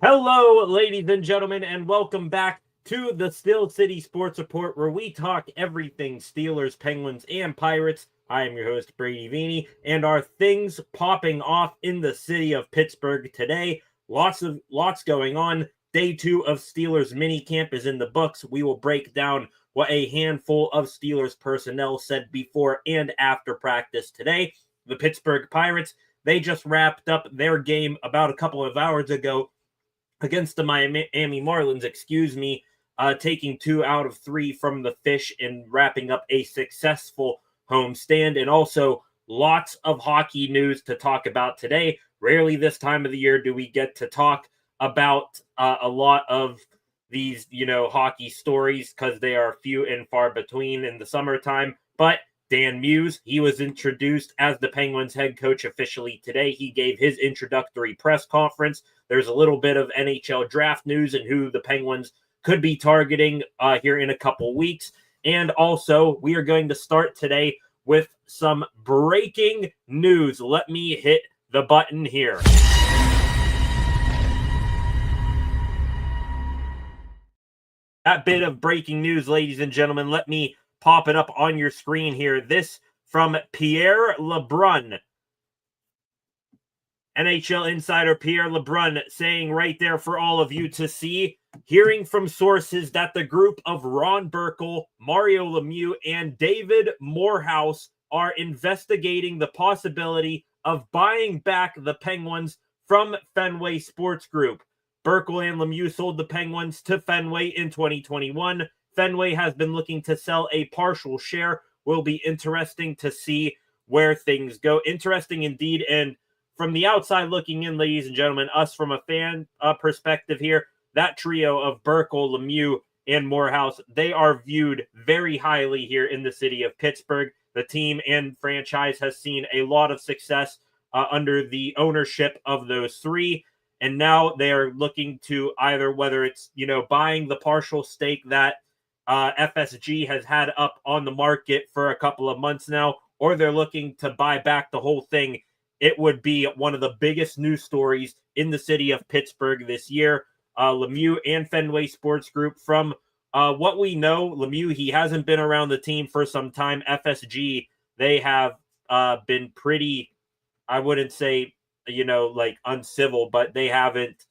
Hello, ladies and gentlemen, and welcome back to the Steel City Sports Report, where we talk everything Steelers, Penguins, and Pirates. I am your host, Brady Vini, and our things popping off in the city of Pittsburgh today. Lots going on. Day 2 of Steelers minicamp is in the books. We will break down what a handful of Steelers personnel said before and after practice today. The Pittsburgh Pirates, they just wrapped up their game about a couple of hours ago against the Miami Marlins, taking 2 out of 3 from the Fish and wrapping up a successful homestand. And also lots of hockey news to talk about today. Rarely this time of the year do we get to talk about a lot of these, hockey stories because they are few and far between in the summertime. But Dan Muse, he was introduced as the Penguins head coach officially today. He gave his introductory press conference. There's a little bit of NHL draft news and who the Penguins could be targeting here in a couple weeks. And also, we are going to start today with some breaking news. Let me hit the button here. That bit of breaking news, ladies and gentlemen, let me pop it up on your screen here. This from Pierre LeBrun. NHL insider Pierre LeBrun saying right there for all of you to see, hearing from sources that the group of Ron Burkle, Mario Lemieux, and David Morehouse are investigating the possibility of buying back the Penguins from Fenway Sports Group. Burkle and Lemieux sold the Penguins to Fenway in 2021. Fenway has been looking to sell a partial share. Will be interesting to see where things go. Interesting indeed. And from the outside looking in, ladies and gentlemen, us from a fan perspective here, that trio of Burkle, Lemieux, and Morehouse, they are viewed very highly here in the city of Pittsburgh. The team and franchise has seen a lot of success under the ownership of those three. And now they are looking to either, whether it's, buying the partial stake that FSG has had up on the market for a couple of months now, or they're looking to buy back the whole thing. It would be one of the biggest news stories in the city of Pittsburgh this year. Lemieux and Fenway Sports Group, from what we know, Lemieux, he hasn't been around the team for some time. FSG, they have been pretty, I wouldn't say, uncivil, but they haven't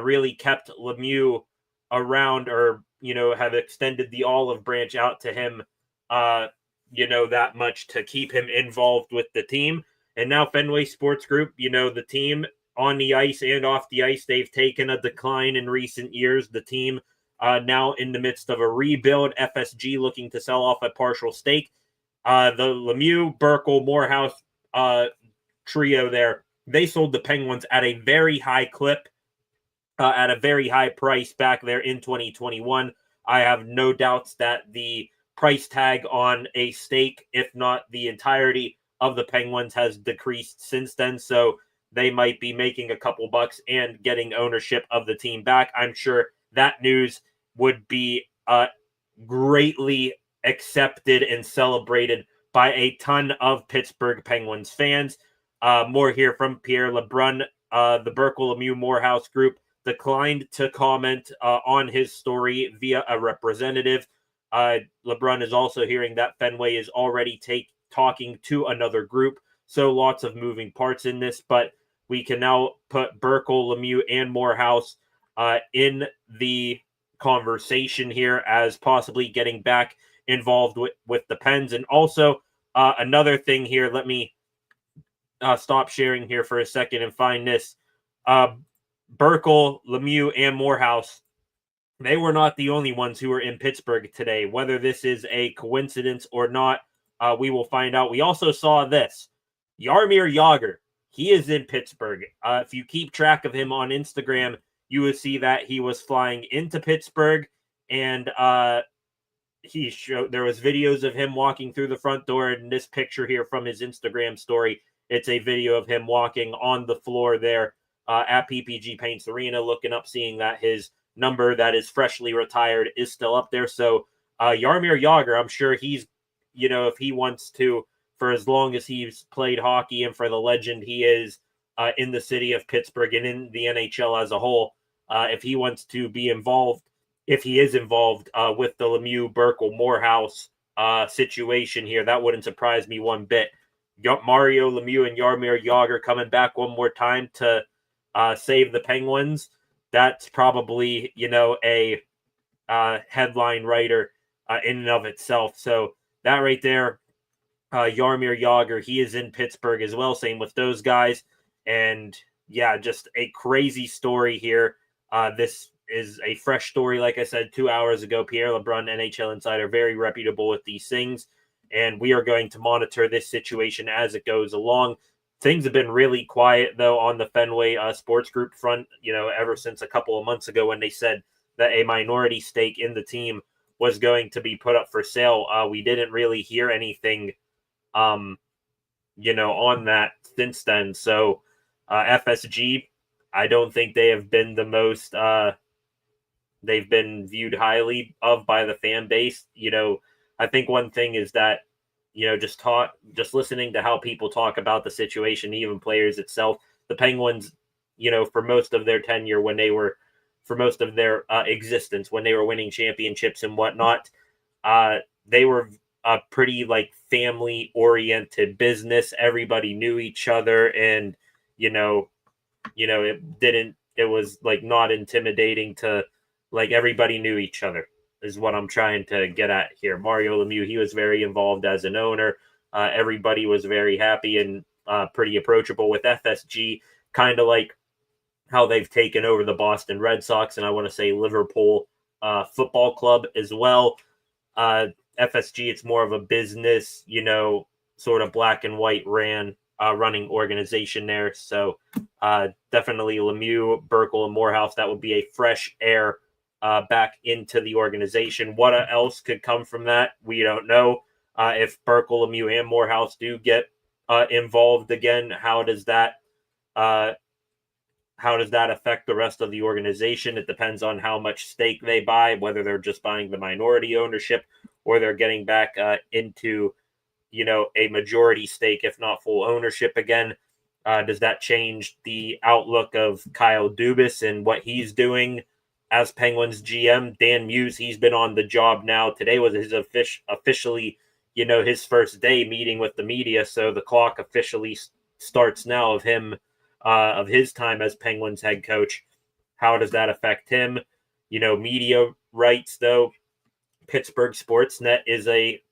really kept Lemieux around or, have extended the olive branch out to him, that much to keep him involved with the team. And now Fenway Sports Group, the team on the ice and off the ice, they've taken a decline in recent years. The team now in the midst of a rebuild. FSG looking to sell off a partial stake. The Lemieux, Burkle, Morehouse trio there, they sold the Penguins at a very high clip, at a very high price back there in 2021. I have no doubts that the price tag on a stake, if not the entirety of the Penguins, has decreased since then. So they might be making a couple bucks and getting ownership of the team back. I'm sure that news would be greatly accepted and celebrated by a ton of Pittsburgh Penguins fans. More here from Pierre LeBrun. The Burkle Lemieux Morehouse group declined to comment on his story via a representative. LeBrun is also hearing that Fenway is already talking to another group. So lots of moving parts in this, but we can now put Burkle, Lemieux, and Morehouse in the conversation here as possibly getting back involved with the Pens. And also another thing here, let me stop sharing here for a second and find this. Burkle, Lemieux, and Morehouse, they were not the only ones who were in Pittsburgh today. Whether this is a coincidence or not, we will find out. We also saw this. Jaromir Jagr, he is in Pittsburgh. If you keep track of him on Instagram, you will see that he was flying into Pittsburgh, and there was videos of him walking through the front door. And this picture here from his Instagram story, it's a video of him walking on the floor there at PPG Paints Arena, looking up, seeing that his number that is freshly retired is still up there. So Jaromir Jagr, I'm sure he's, if he wants to, for as long as he's played hockey and for the legend he is in the city of Pittsburgh and in the NHL as a whole, if he wants to be involved, if he is involved with the Lemieux, Burkle, Morehouse situation here. That wouldn't surprise me one bit. Mario Lemieux and Jaromir Jagr coming back one more time to save the Penguins. That's probably, a headline writer in and of itself. So that right there, Jaromir Jagr, he is in Pittsburgh as well. Same with those guys. And yeah, just a crazy story here. This is a fresh story. Like I said, 2 hours ago, Pierre LeBrun, NHL Insider, very reputable with these things. And we are going to monitor this situation as it goes along. Things have been really quiet, though, on the Fenway Sports Group front, ever since a couple of months ago when they said that a minority stake in the team was going to be put up for sale. We didn't really hear anything, on that since then. So FSG, I don't think they have been the most, they've been viewed highly of by the fan base. I think one thing is that, just listening to how people talk about the situation, even players itself, the Penguins, for most of their tenure for most of their existence, when they were winning championships and whatnot, they were a pretty family oriented business. Everybody knew each other, and, it was not intimidating to everybody knew each other. Is what I'm trying to get at here. Mario Lemieux, he was very involved as an owner. Everybody was very happy and pretty approachable. With FSG, kind of like how they've taken over the Boston Red Sox, and I want to say Liverpool Football Club as well. FSG, it's more of a business, sort of black and white running organization there. So definitely Lemieux, Burkle, and Morehouse, that would be a fresh air back into the organization. What else could come from that? We don't know. If Burkle, Lemieux, and Morehouse do get involved again, how does that affect the rest of the organization? It depends on how much stake they buy, whether they're just buying the minority ownership or they're getting back into, a majority stake, if not full ownership again. Does that change the outlook of Kyle Dubas and what he's doing as Penguins GM? Dan Muse, he's been on the job now. Today was his officially, his first day meeting with the media. So the clock officially starts now of him, of his time as Penguins head coach. How does that affect him? Media rights, though. Pittsburgh Sportsnet is a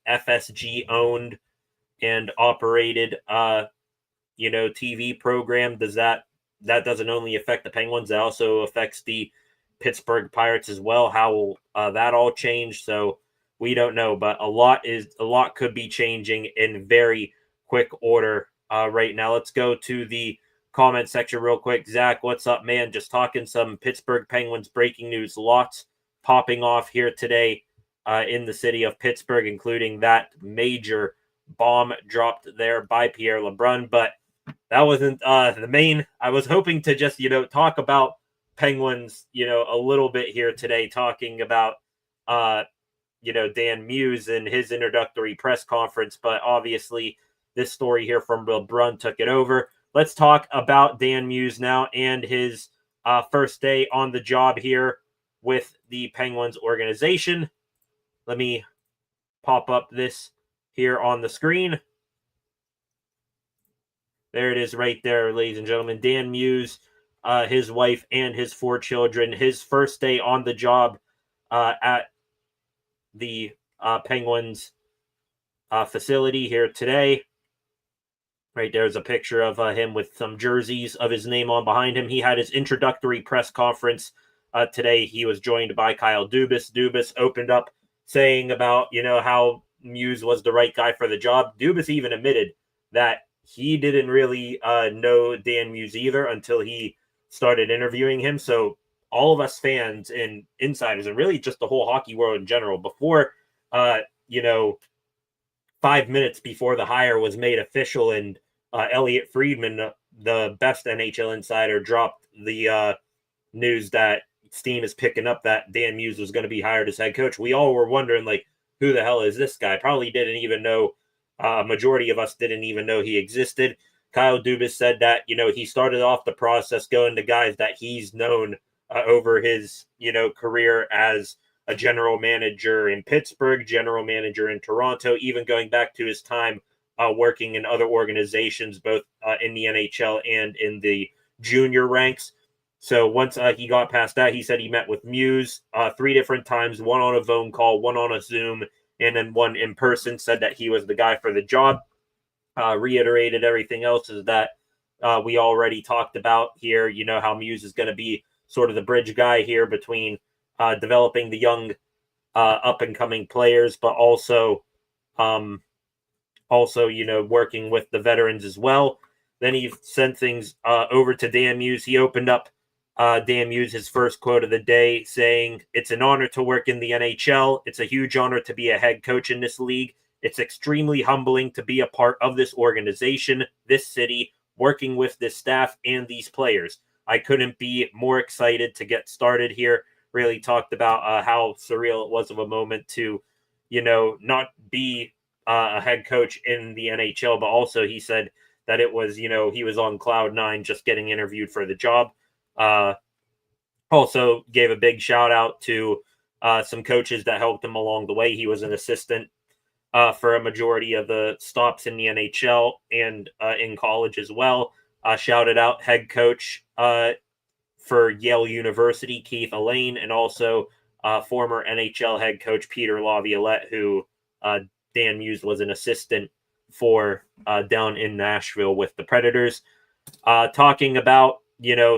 FSG owned and operated, TV program. That doesn't only affect the Penguins, that also affects the Pittsburgh Pirates as well. How will that all change? So we don't know, but a lot could be changing in very quick order right now. Let's go to the comment section real quick. Zach, what's up, man? Just talking some Pittsburgh Penguins breaking news. Lots popping off here today in the city of Pittsburgh, including that major bomb dropped there by Pierre LeBrun. But that wasn't the main. I was hoping to just, talk about Penguins, a little bit here today, talking about, Dan Muse and his introductory press conference. But obviously, this story here from LeBrun took it over. Let's talk about Dan Muse now and his first day on the job here with the Penguins organization. Let me pop up this here on the screen. There it is right there, ladies and gentlemen. Dan Muse, his wife, and his 4 children. His first day on the job at the Penguins facility here today. Right there's a picture of him with some jerseys of his name on behind him. He had his introductory press conference today. He was joined by Kyle Dubas. Dubas opened up saying about, how Muse was the right guy for the job. Dubas even admitted that he didn't really know Dan Muse either until he started interviewing him. So all of us fans and insiders, and really just the whole hockey world in general, before, 5 minutes before the hire was made official and Elliot Friedman, the best NHL insider, dropped the news that steam is picking up that Dan Muse was going to be hired as head coach. We all were wondering, who the hell is this guy? Probably didn't even know. Majority of us didn't even know he existed. Kyle Dubas said that, he started off the process going to guys that he's known over his, career as a general manager in Pittsburgh, general manager in Toronto, even going back to his time working in other organizations, both in the NHL and in the junior ranks. So once he got past that, he said he met with Muse 3 different times, one on a phone call, one on a Zoom, and then one in person, said that he was the guy for the job. Reiterated everything else is that we already talked about here, how Muse is going to be sort of the bridge guy here between developing the young up-and-coming players, but also, working with the veterans as well. Then he sent things over to Dan Muse. He opened up Dan Muse, his first quote of the day, saying, "It's an honor to work in the NHL. It's a huge honor to be a head coach in this league. It's extremely humbling to be a part of this organization, this city, working with this staff and these players. I couldn't be more excited to get started here." Really talked about how surreal it was of a moment to, not be a head coach in the NHL, but also he said that it was, he was on cloud 9 just getting interviewed for the job. Also gave a big shout out to some coaches that helped him along the way. He was an assistant for a majority of the stops in the NHL and in college as well. Shouted out head coach for Yale University, Keith Allain, and also former NHL head coach Peter Laviolette, who Dan Muse was an assistant for down in Nashville with the Predators. Talking about,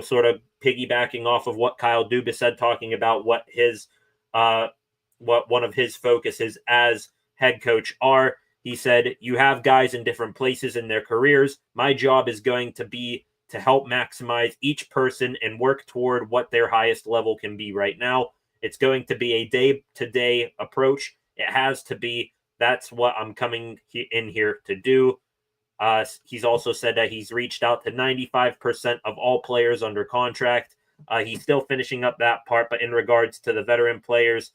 sort of piggybacking off of what Kyle Dubas said, talking about what one of his focuses as head coach are. He said, "You have guys in different places in their careers. My job is going to be to help maximize each person and work toward what their highest level can be right now. It's going to be a day-to-day approach. It has to be. That's what I'm coming in here to do." He's also said that he's reached out to 95% of all players under contract. He's still finishing up that part, but in regards to the veteran players,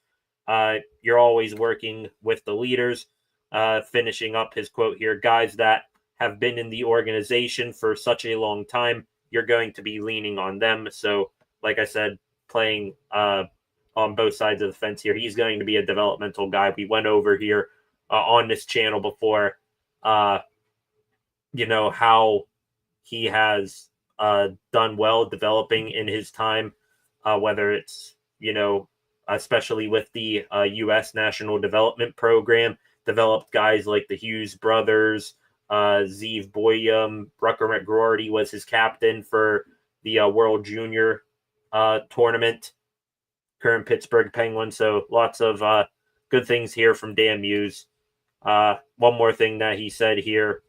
you're always working with the leaders. Finishing up his quote here, "Guys that have been in the organization for such a long time, you're going to be leaning on them." So, like I said, playing on both sides of the fence here, he's going to be a developmental guy. We went over here on this channel before, how he has done well developing in his time, whether it's, especially with the U.S. National Development Program, developed guys like the Hughes brothers, Zeev Boyum, Rucker McGroarty was his captain for the World Junior tournament, current Pittsburgh Penguins. So lots of good things here from Dan Muse. One more thing that he said here,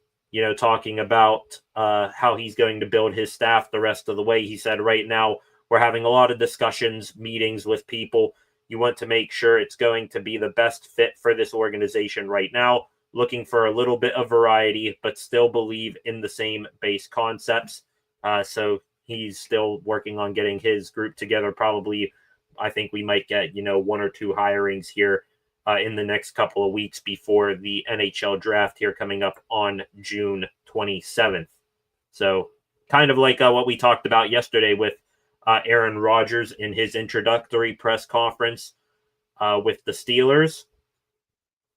talking about how he's going to build his staff the rest of the way. He said, "Right now, we're having a lot of discussions, meetings with people. You want to make sure it's going to be the best fit for this organization right now. Looking for a little bit of variety, but still believe in the same base concepts." So he's still working on getting his group together. Probably, I think we might get, 1 or 2 hirings here in the next couple of weeks before the NHL draft here coming up on June 27th. So kind of like what we talked about yesterday with Aaron Rodgers in his introductory press conference with the Steelers.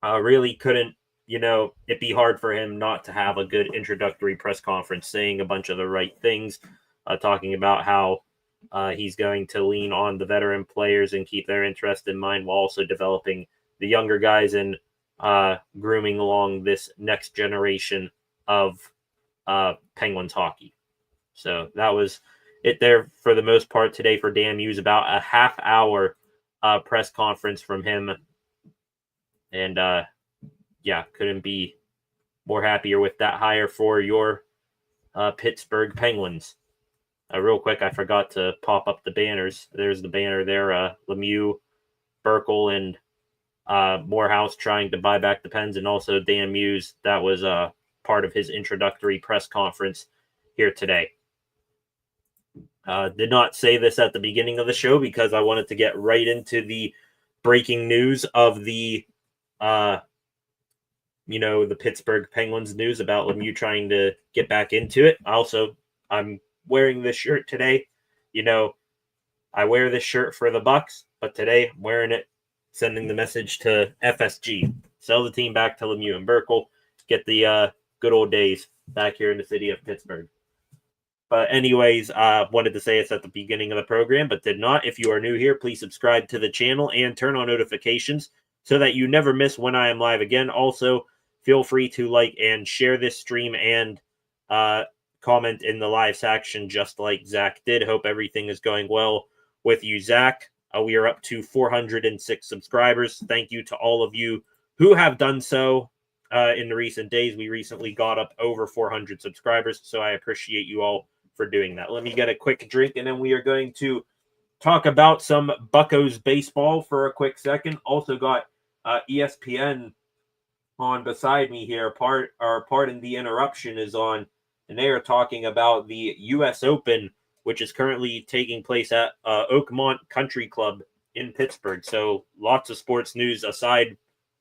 Really couldn't, it'd be hard for him not to have a good introductory press conference, saying a bunch of the right things, talking about how he's going to lean on the veteran players and keep their interest in mind while also developing the younger guys and grooming along this next generation of Penguins hockey. So that was it there for the most part today for Dan Muse. About a half-hour press conference from him. And, couldn't be more happier with that hire for your Pittsburgh Penguins. Real quick, I forgot to pop up the banners. There's the banner there. Lemieux, Burkle, and Morehouse trying to buy back the Pens, and also Dan Muse. That was part of his introductory press conference here today. Did not say this at the beginning of the show because I wanted to get right into the breaking news of the the Pittsburgh Penguins news about Lemieux trying to get back into it. Also, I'm wearing this shirt today. I wear this shirt for the Bucks, but today I'm wearing it, sending the message to FSG. Sell the team back to Lemieux and Burkle. Get the good old days back here in the city of Pittsburgh. But anyways, wanted to say it's at the beginning of the program, but did not. If you are new here, please subscribe to the channel and turn on notifications so that you never miss when I am live again. Also, feel free to like and share this stream and comment in the live section just like Zach did. Hope everything is going well with you, Zach. We are up to 406 subscribers. Thank you to all of you who have done so in the recent days. We recently got up over 400 subscribers, so I appreciate you all for doing that. Let me get a quick drink, and then we are going to talk about some Buccos baseball for a quick second. Also got ESPN on beside me here. Pardon the interruption is on, and they are talking about the U.S. Open, which is currently taking place at Oakmont Country Club in Pittsburgh. So lots of sports news aside,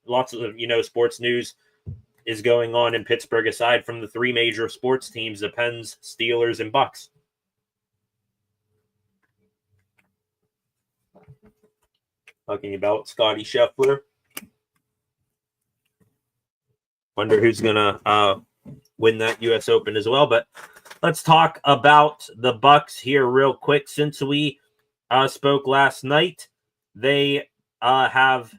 lots of sports news is going on in Pittsburgh aside from the three major sports teams, the Pens, Steelers, and Bucks. Talking about Scotty Scheffler. Wonder who's going to win that U.S. Open as well. But let's talk about the Bucks here real quick. Since we spoke last night, they have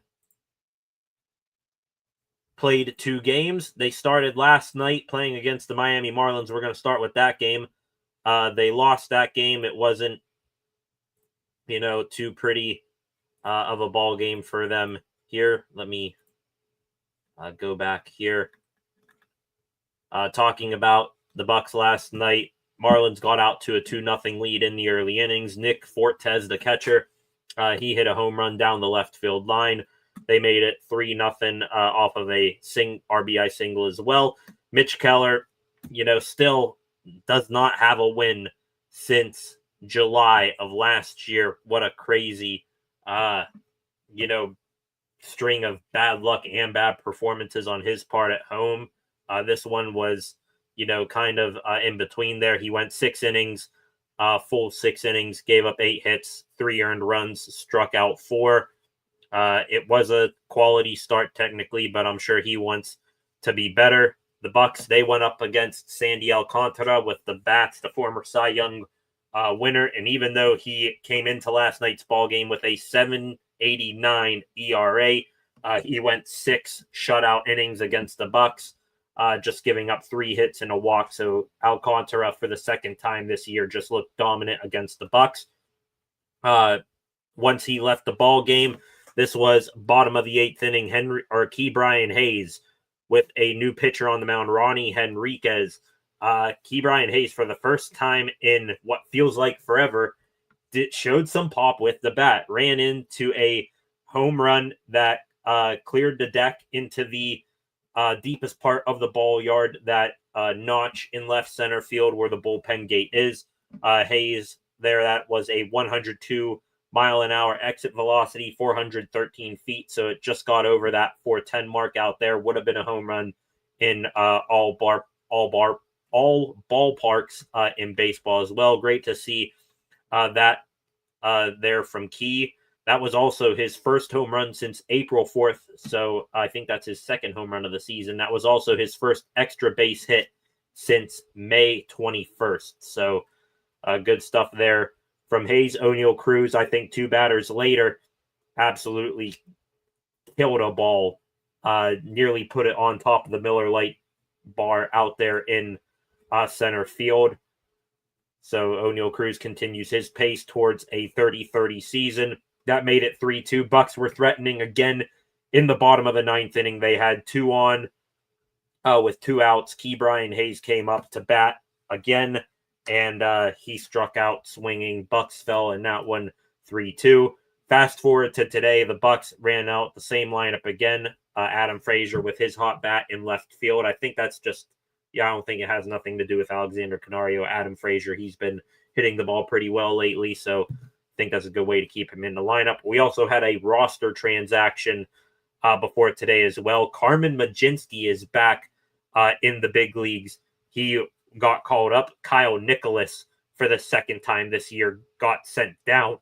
played 2 games. They started last night playing against the Miami Marlins. We're going to start with that game. They lost that game. It wasn't, too pretty of a ball game for them here. Let me go back here. Talking about the Bucks last night, Marlins got out to a 2-0 lead in the early innings. Nick Fortes, the catcher, he hit a home run down the left field line. They made it 3-0 off of a RBI single as well. Mitch Keller, still does not have a win since July of last year. What a crazy, string of bad luck and bad performances on his part at home. This one was, kind of in between there. He went 6 innings, full 6 innings, gave up 8 hits, 3 earned runs, struck out 4. It was a quality start technically, but I'm sure he wants to be better. The Bucks, they went up against Sandy Alcantara with the bats, the former Cy Young winner. And even though he came into last night's ball game with a 7.89 ERA, he went 6 shutout innings against the Bucks, just giving up 3 hits and a walk. So Alcantara, for the second time this year, just looked dominant against the Bucks. Once he left the ball game, this was bottom of the 8th inning. Ke'Bryan Hayes with a new pitcher on the mound, Ronnie Henriquez. Ke'Bryan Hayes, for the first time in what feels like forever, showed some pop with the bat. Ran into a home run that cleared the deck into the deepest part of the ball yard, that notch in left center field where the bullpen gate is. Hayes there, that was a 102-mile-an-hour exit velocity, 413 feet. So it just got over that 410 mark out there. Would have been a home run in all ballparks in baseball as well. Great to see that there from Key. That was also his first home run since April 4th. So I think that's his second home run of the season. That was also his first extra base hit since May 21st. So good stuff there from Hayes. O'Neal Cruz, I think 2 batters later, absolutely killed a ball, nearly put it on top of the Miller Lite bar out there in center field. So O'Neal Cruz continues his pace towards a 30-30 season. That made it 3-2. Bucks were threatening again in the bottom of the 9th inning. They had 2 on with 2 outs. Ke'Bryan Hayes came up to bat again, and he struck out swinging. Bucks fell in that one 3-2. Fast forward to today, the Bucks ran out the same lineup again. Adam Frazier with his hot bat in left field. I think that's just, I don't think it has nothing to do with Alexander Canario. Adam Frazier, he's been hitting the ball pretty well lately, so I think that's a good way to keep him in the lineup. We also had a roster transaction before today as well. Carmen Mlodzinski is back in the big leagues. He got called up. Kyle Nicholas, for the second time this year, got sent down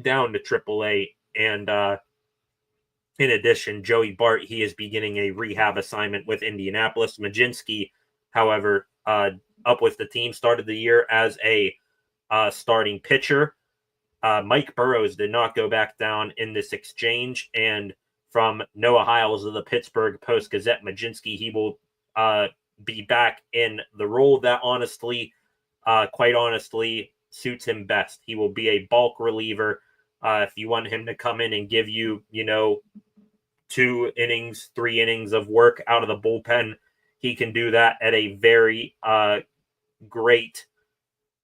to AAA. And in addition, Joey Bart, he is beginning a rehab assignment with Indianapolis. Mlodzinski, however, up with the team, started the year as a starting pitcher. Mike Burrows did not go back down in this exchange. And from Noah Hiles of the Pittsburgh Post-Gazette, Mlodzinski, he will be back in the role that quite honestly, suits him best. He will be a bulk reliever. If you want him to come in and give you, 2 innings, 3 innings of work out of the bullpen, he can do that at a very great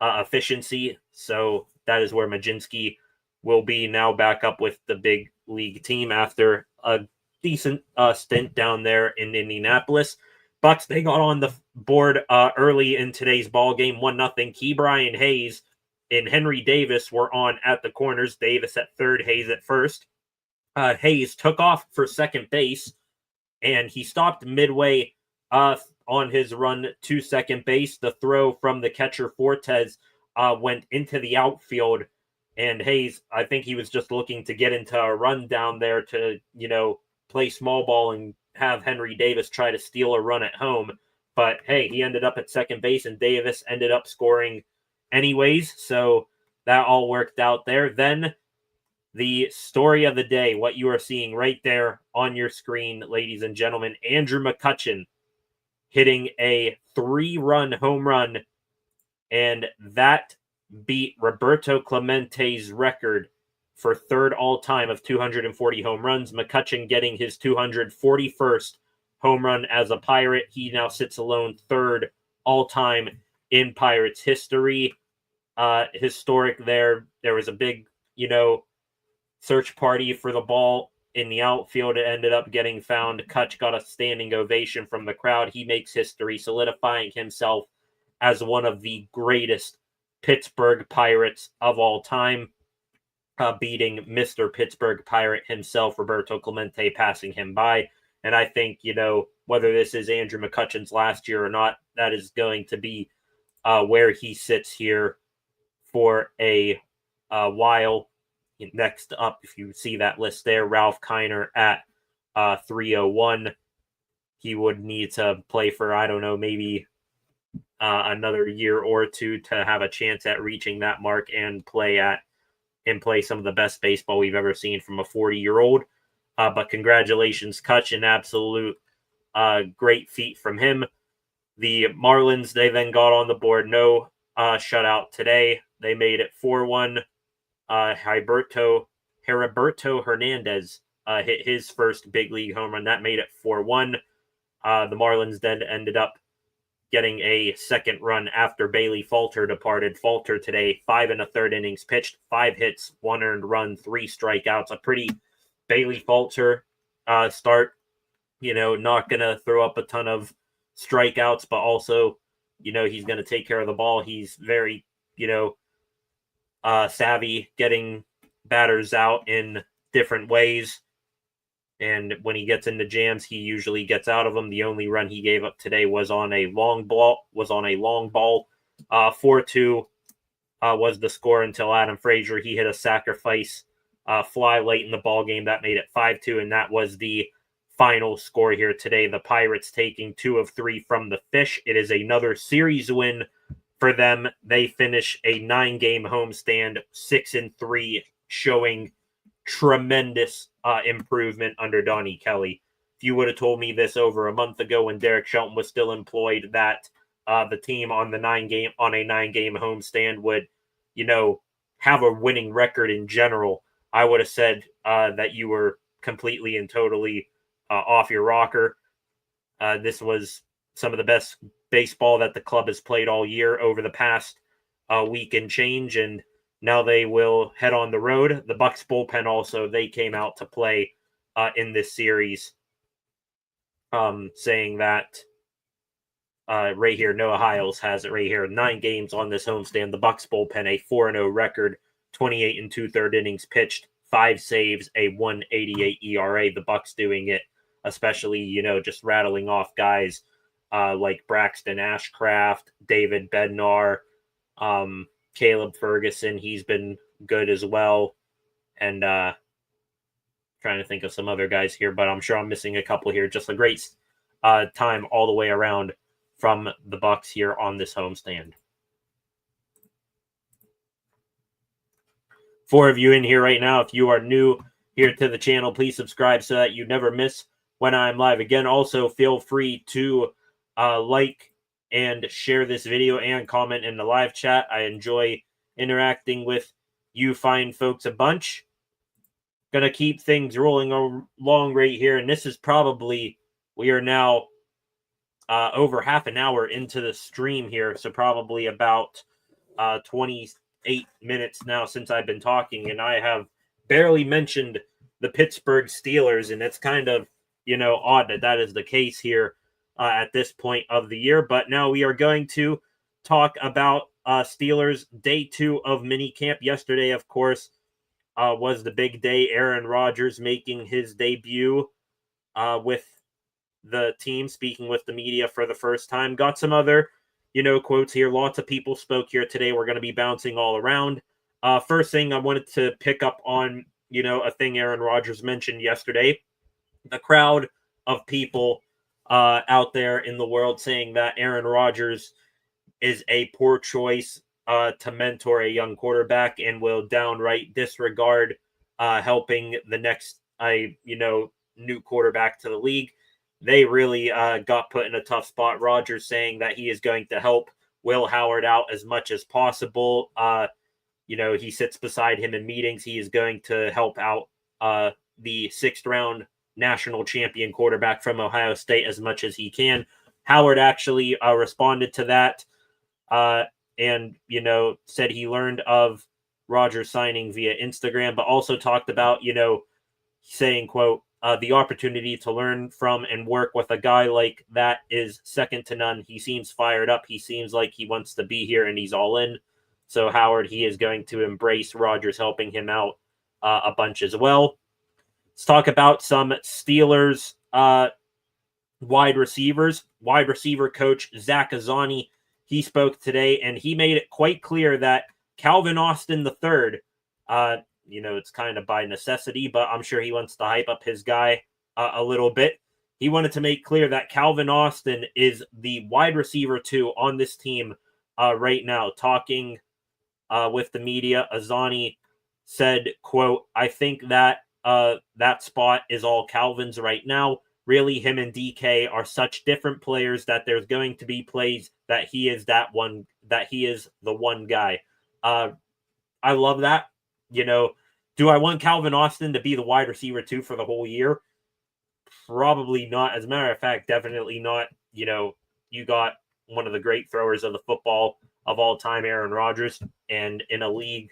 efficiency. So that is where Mlodzinski will be now, back up with the big league team after a decent stint down there in Indianapolis. Bucks, they got on the board early in today's ball game, 1-0. Ke'Bryan Hayes and Henry Davis were on at the corners. Davis at third, Hayes at first. Hayes took off for second base, and he stopped midway on his run to second base. The throw from the catcher Fortes went into the outfield, and Hayes, I think he was just looking to get into a run down there to, play small ball and have Henry Davis try to steal a run at home. But hey, he ended up at second base, and Davis ended up scoring anyways. So that all worked out there. Then the story of the day, what you are seeing right there on your screen, ladies and gentlemen, Andrew McCutchen hitting a 3-run home run, and that beat Roberto Clemente's record for third all-time of 240 home runs. McCutchen getting his 241st home run as a Pirate. He now sits alone third all-time in Pirates history. Historic there. There was a big, search party for the ball in the outfield. It ended up getting found. Kutch got a standing ovation from the crowd. He makes history, solidifying himself as one of the greatest Pittsburgh Pirates of all time, beating Mr. Pittsburgh Pirate himself, Roberto Clemente, passing him by. And I think, whether this is Andrew McCutchen's last year or not, that is going to be where he sits here for a while. Next up, if you see that list there, Ralph Kiner at 301. He would need to play for, I don't know, maybe another year or two to have a chance at reaching that mark and play some of the best baseball we've ever seen from a 40-year-old. But congratulations, Kutch, an absolute great feat from him. The Marlins, they then got on the board. No shutout today. They made it 4-1. Heriberto Hernandez hit his first big league home run. That made it 4-1. The Marlins then ended up getting a second run after Bailey Falter departed. Falter today, 5 1/3 innings pitched, 5 hits, 1 earned run, 3 strikeouts. A pretty Bailey Falter start. Not going to throw up a ton of strikeouts, but also, he's going to take care of the ball. He's very, savvy getting batters out in different ways. And when he gets into jams, he usually gets out of them. The only run he gave up today was on a long ball. 4-2 was the score until Adam Frazier. He hit a sacrifice fly late in the ball game. That made it 5-2, and that was the final score here today. The Pirates taking 2 of 3 from the Fish. It is another series win for them. They finish a 9-game homestand, 6-3, showing tremendous improvement under Donnie Kelly. If you would have told me this over a month ago when Derek Shelton was still employed, that the team on a 9-game homestand would, have a winning record in general, I would have said that you were completely and totally off your rocker. This was some of the best baseball that the club has played all year over the past week and change, and now they will head on the road. The Bucks bullpen also, they came out to play in this series, saying that right here, Noah Hiles has it right here, 9 games on this homestand. The Bucks bullpen, a 4-0 record, 28 2/3 innings pitched, 5 saves, a 1.88 ERA. The Bucks doing it, especially, just rattling off guys like Braxton Ashcraft, David Bednar, Caleb Ferguson. He's been good as well. And trying to think of some other guys here, but I'm sure I'm missing a couple here. Just a great time all the way around from the Bucks here on this homestand. 4 of you in here right now. If you are new here to the channel, please subscribe so that you never miss when I'm live again. Also, feel free to like and share this video and comment in the live chat. I enjoy interacting with you fine folks a bunch. Gonna keep things rolling along right here, and this is probably, we are now over half an hour into the stream here, so probably about 28 minutes now since I've been talking, and I have barely mentioned the Pittsburgh Steelers, and it's kind of, odd that is the case here at this point of the year. But now we are going to talk about Steelers Day 2 of minicamp. Yesterday, of course, was the big day. Aaron Rodgers making his debut with the team, speaking with the media for the first time. Got some other, quotes here. Lots of people spoke here today. We're going to be bouncing all around. First thing I wanted to pick up on, a thing Aaron Rodgers mentioned yesterday. The crowd of people out there in the world saying that Aaron Rodgers is a poor choice to mentor a young quarterback and will downright disregard helping the next, new quarterback to the league. They really got put in a tough spot. Rodgers saying that he is going to help Will Howard out as much as possible. He sits beside him in meetings. He is going to help out the 6th round national champion quarterback from Ohio State as much as he can. Howard actually responded to that and, said he learned of Rodgers signing via Instagram, but also talked about, saying, quote, the opportunity to learn from and work with a guy like that is second to none. He seems fired up. He seems like he wants to be here and he's all in. So Howard, he is going to embrace Rodgers helping him out a bunch as well. Let's talk about some Steelers wide receivers. Wide receiver coach Zach Azzanni, he spoke today, and he made it quite clear that Calvin Austin III, it's kind of by necessity, but I'm sure he wants to hype up his guy a little bit. He wanted to make clear that Calvin Austin is the wide receiver 2 on this team right now. Talking with the media, Azzanni said, quote, I think that that spot is all Calvin's right now. Really, him and DK are such different players that there's going to be plays that he is the one guy. I love that. Do I want Calvin Austin to be the wide receiver 2 for the whole year? Probably not. As a matter of fact, definitely not. You got one of the great throwers of the football of all time, Aaron Rodgers, and in a league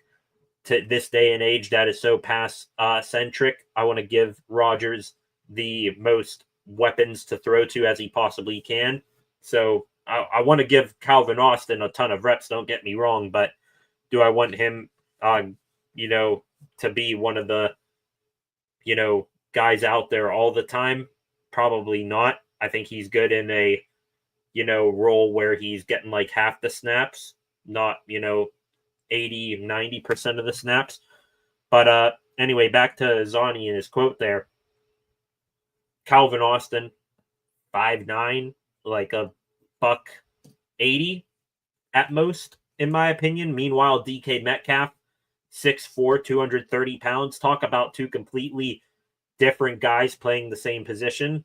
to this day and age that is so pass centric, I want to give Rodgers the most weapons to throw to as he possibly can. So I want to give Calvin Austin a ton of reps, don't get me wrong, but do I want him, to be one of the, guys out there all the time? Probably not. I think he's good in a, role where he's getting like half the snaps, not, 80-90% of the snaps. But anyway, back to Azzanni and his quote there. Calvin Austin, 5'9", like a $180 at most, in my opinion. Meanwhile, DK Metcalf, 6'4", 230 pounds. Talk about 2 completely different guys playing the same position.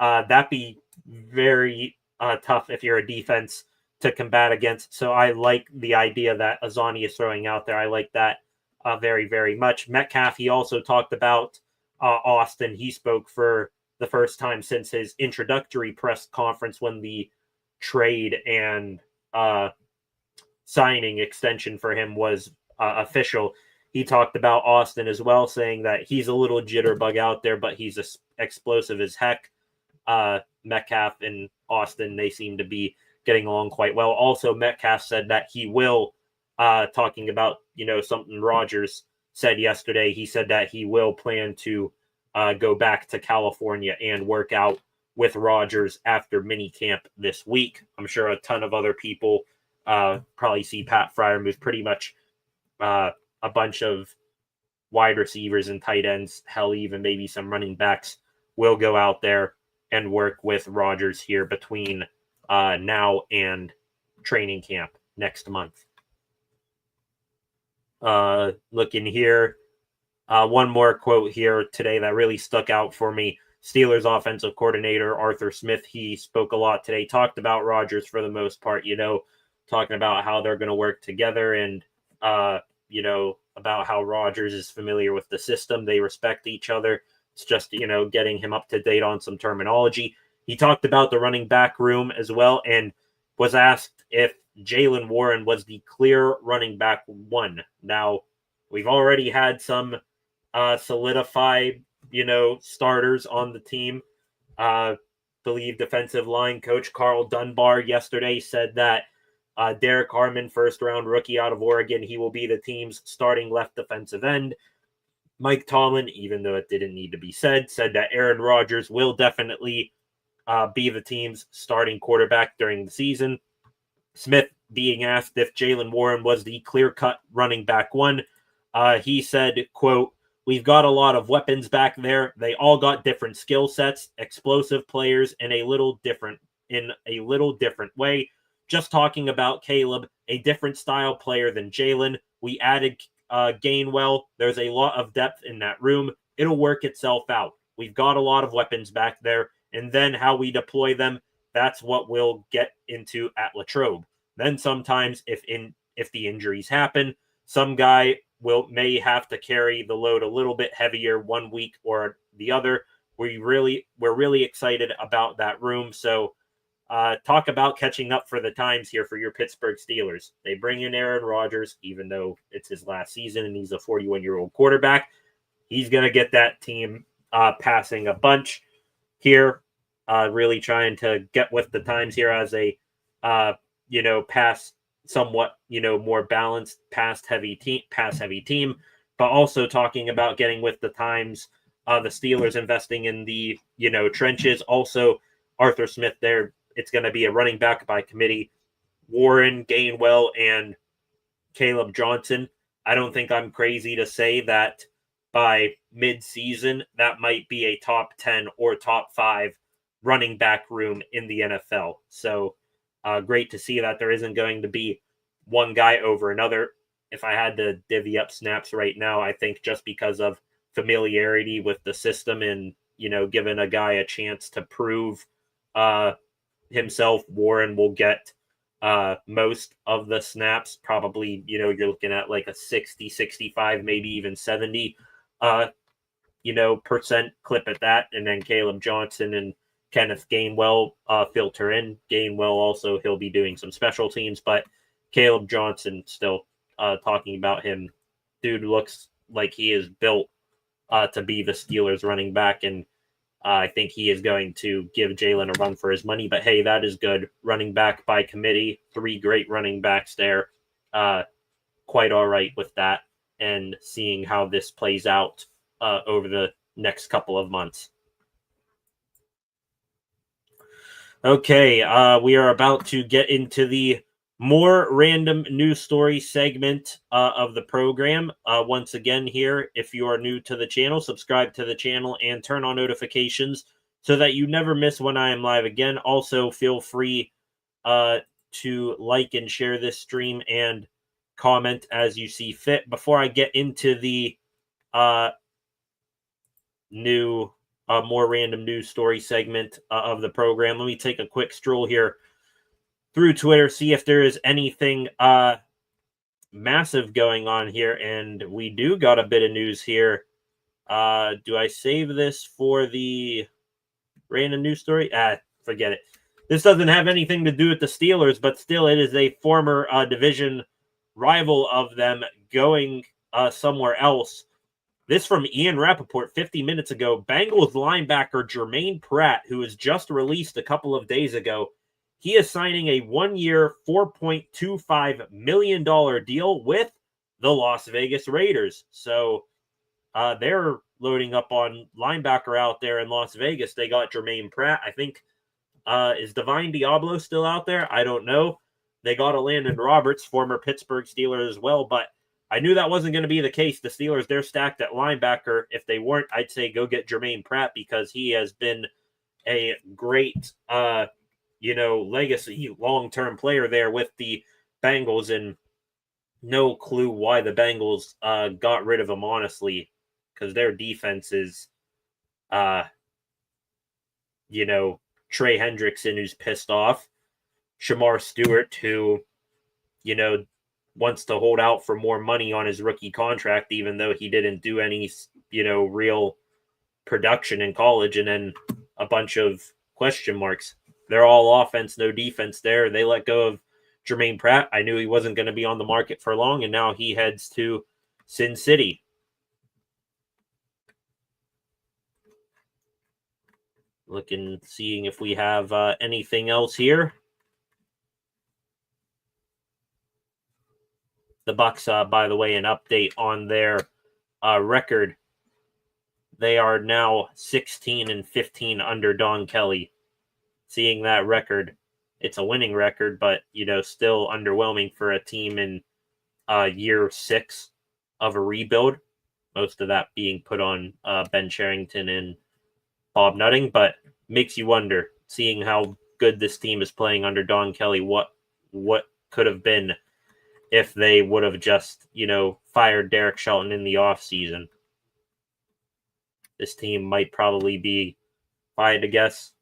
That'd be very tough if you're a defense to combat against. So I like the idea that Azzanni is throwing out there. I like that very, very much. Metcalf, he also talked about Austin. He spoke for the first time since his introductory press conference when the trade and signing extension for him was official. He talked about Austin as well, saying that he's a little jitterbug out there, but he's explosive as heck. Metcalf and Austin, they seem to be getting along quite well. Also, Metcalf said that he will, talking about, something Rodgers said yesterday. He said that he will plan to go back to California and work out with Rodgers after minicamp this week. I'm sure a ton of other people probably see Pat Freiermuth, pretty much a bunch of wide receivers and tight ends, hell, even maybe some running backs will go out there and work with Rodgers here between now and training camp next month. Looking here, one more quote here today that really stuck out for me. Steelers offensive coordinator Arthur Smith, he spoke a lot today, talked about Rodgers for the most part, talking about how they're going to work together and, about how Rodgers is familiar with the system. They respect each other. It's just, getting him up to date on some terminology. He talked about the running back room as well and was asked if Jaylen Warren was the clear running back one. Now, we've already had some solidified, starters on the team. Believe defensive line coach Carl Dunbar yesterday said that Derek Harmon, first-round rookie out of Oregon, he will be the team's starting left defensive end. Mike Tomlin, even though it didn't need to be said that Aaron Rodgers will definitely be the team's starting quarterback during the season. Smith being asked if Jaylen Warren was the clear-cut running back one, he said, quote, "We've got a lot of weapons back there. They all got different skill sets, explosive players in a little different way. Just talking about Caleb, a different style player than Jaylen. We added Gainwell. There's a lot of depth in that room. It'll work itself out. We've got a lot of weapons back there, and then how we deploy them, that's what we'll get into at Latrobe. Then sometimes if the injuries happen, some guy may have to carry the load a little bit heavier one week or the other. We're really excited about that room. So talk about catching up for the times here for your Pittsburgh Steelers. They bring in Aaron Rodgers, even though it's his last season and he's a 41-year-old quarterback. He's going to get that team passing a bunch here, really trying to get with the times here as a, pass somewhat, more balanced pass heavy team, but also talking about getting with the times, the Steelers investing in the, trenches. Also, Arthur Smith there, it's going to be a running back by committee, Warren, Gainwell, and Caleb Johnson. I don't think I'm crazy to say that by mid-season, that might be a top 10 or top 5 running back room in the NFL. So great to see that there isn't going to be one guy over another. If I had to divvy up snaps right now, I think just because of familiarity with the system and, giving a guy a chance to prove himself, Warren will get most of the snaps. Probably, you're looking at like a 60, 65, maybe even 70, percent clip at that. And then Caleb Johnson and Kenneth Gainwell filter in. Gainwell also, he'll be doing some special teams, but Caleb Johnson still talking about him. Dude looks like he is built to be the Steelers running back, and I think he is going to give Jaylen a run for his money. But hey, that is good. Running back by committee, 3 great running backs there. Quite all right with that, and seeing how this plays out over the next couple of months. Okay, we are about to get into the more random news story segment of the program. Once again here, if you are new to the channel, subscribe to the channel and turn on notifications so that you never miss when I am live again. Also, feel free to like and share this stream and comment as you see fit. Before I get into the new more random news story segment of the program, let me take a quick stroll here through Twitter, see if there is anything massive going on here. And we do got a bit of news here. Do I save this for the random news story? Forget it. This doesn't have anything to do with the Steelers, but still it is a former division rival of them going somewhere else. This from Ian Rappaport 50 minutes ago. Bengals linebacker Jermaine Pratt, who was just released a couple of days ago, he is signing a 1-year, $4.25 million deal with the Las Vegas Raiders. So they're loading up on linebacker out there in Las Vegas. They got Jermaine Pratt. I think, is Divine Diablo still out there? I don't know. They got a Landon Roberts, former Pittsburgh Steeler as well, but I knew that wasn't going to be the case. The Steelers, they're stacked at linebacker. If they weren't, I'd say go get Jermaine Pratt because he has been a great, legacy long-term player there with the Bengals, and no clue why the Bengals got rid of him, honestly, because their defense is, Trey Hendrickson, who's pissed off, Shamar Stewart, who, wants to hold out for more money on his rookie contract, even though he didn't do any, real production in college, and then a bunch of question marks. They're all offense, no defense there. They let go of Jermaine Pratt. I knew he wasn't going to be on the market for long, and now he heads to Sin City. Looking, seeing if we have anything else here. The Bucks, by the way, an update on their record. They are now 16-15 under Don Kelly. Seeing that record, it's a winning record, but still underwhelming for a team in year 6 of a rebuild. Most of that being put on Ben Cherington and Bob Nutting, but makes you wonder, seeing how good this team is playing under Don Kelly, what could have been if they would have just, fired Derek Shelton in the offseason. This team might probably be, if I had to guess,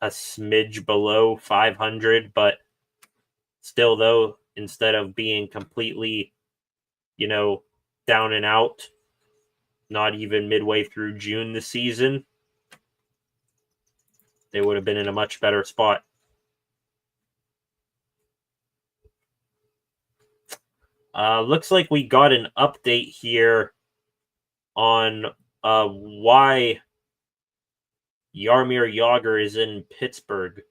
a smidge below 500, but still, though, instead of being completely, down and out, not even midway through June this season, they would have been in a much better spot. Looks like we got an update here on why Jaromir Jagr is in Pittsburgh.